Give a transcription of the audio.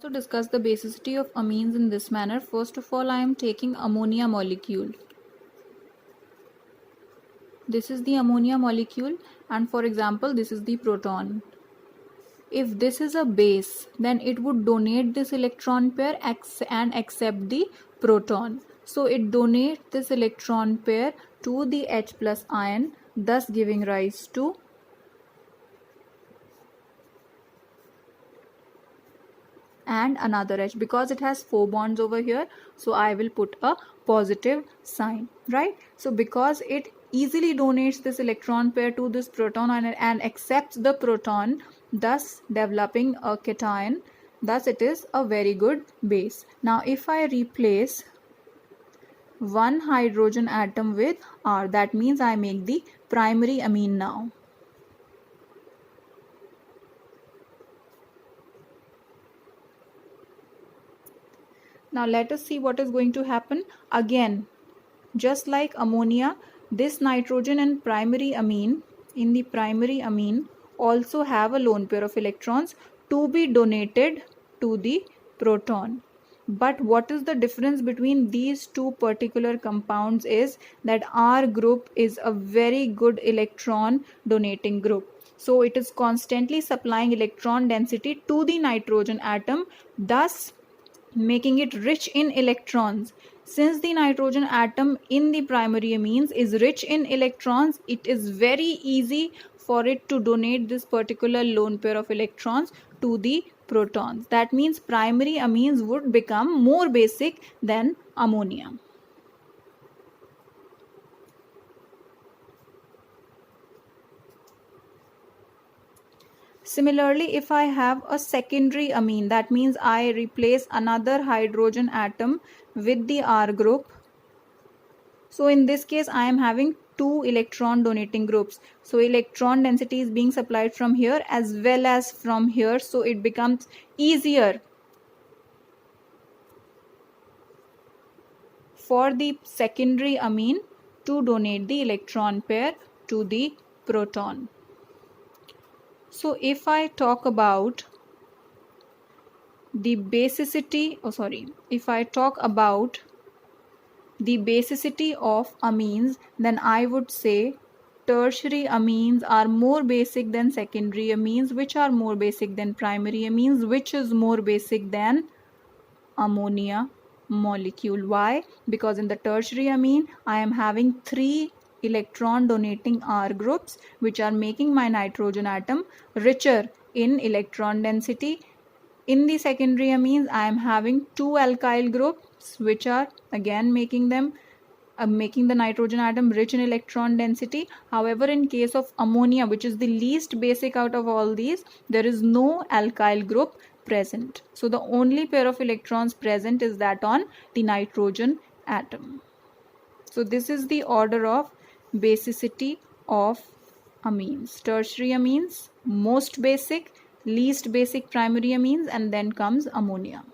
To discuss the basicity of amines in this manner, first of all I am taking ammonia molecule. This is the ammonia molecule, and for example this is the proton. If this is a base, then it would donate this electron pair and accept the proton. So it donates this electron pair to the H plus ion, thus giving rise to and another H. Because it has 4 bonds over here, so I will put a positive sign, right? So because it easily donates this electron pair to this proton and accepts the proton, thus developing a cation, thus it is a very good base. Now if I replace one hydrogen atom with R, that means I make the primary amine now. Now let us see what is going to happen. Again, just like ammonia, this nitrogen and primary amine, in the primary amine also have a lone pair of electrons to be donated to the proton. But what is the difference between these two particular compounds is that R group is a very good electron donating group. So it is constantly supplying electron density to the nitrogen atom, thus making it rich in electrons. Since the nitrogen atom in the primary amines is rich in electrons, it is very easy for it to donate this particular lone pair of electrons to the protons. That means primary amines would become more basic than ammonia. Similarly, if I have a secondary amine, that means I replace another hydrogen atom with the R group. So in this case, I am having two electron donating groups. So electron density is being supplied from here as well as from here. So it becomes easier for the secondary amine to donate the electron pair to the proton. So if I talk about the basicity, if I talk about the basicity of amines, then I would say tertiary amines are more basic than secondary amines, which are more basic than primary amines, which is more basic than ammonia molecule. Why? Because in the tertiary amine, I am having 3 electron donating R groups, which are making my nitrogen atom richer in electron density. In the secondary amines, I am having 2 alkyl groups, which are again making the nitrogen atom rich in electron density. However, in case of ammonia, which is the least basic out of all these, there is no alkyl group present. So the only pair of electrons present is that on the nitrogen atom. So this is the order of basicity of amines. Tertiary amines, most basic, least basic primary amines, and then comes ammonia.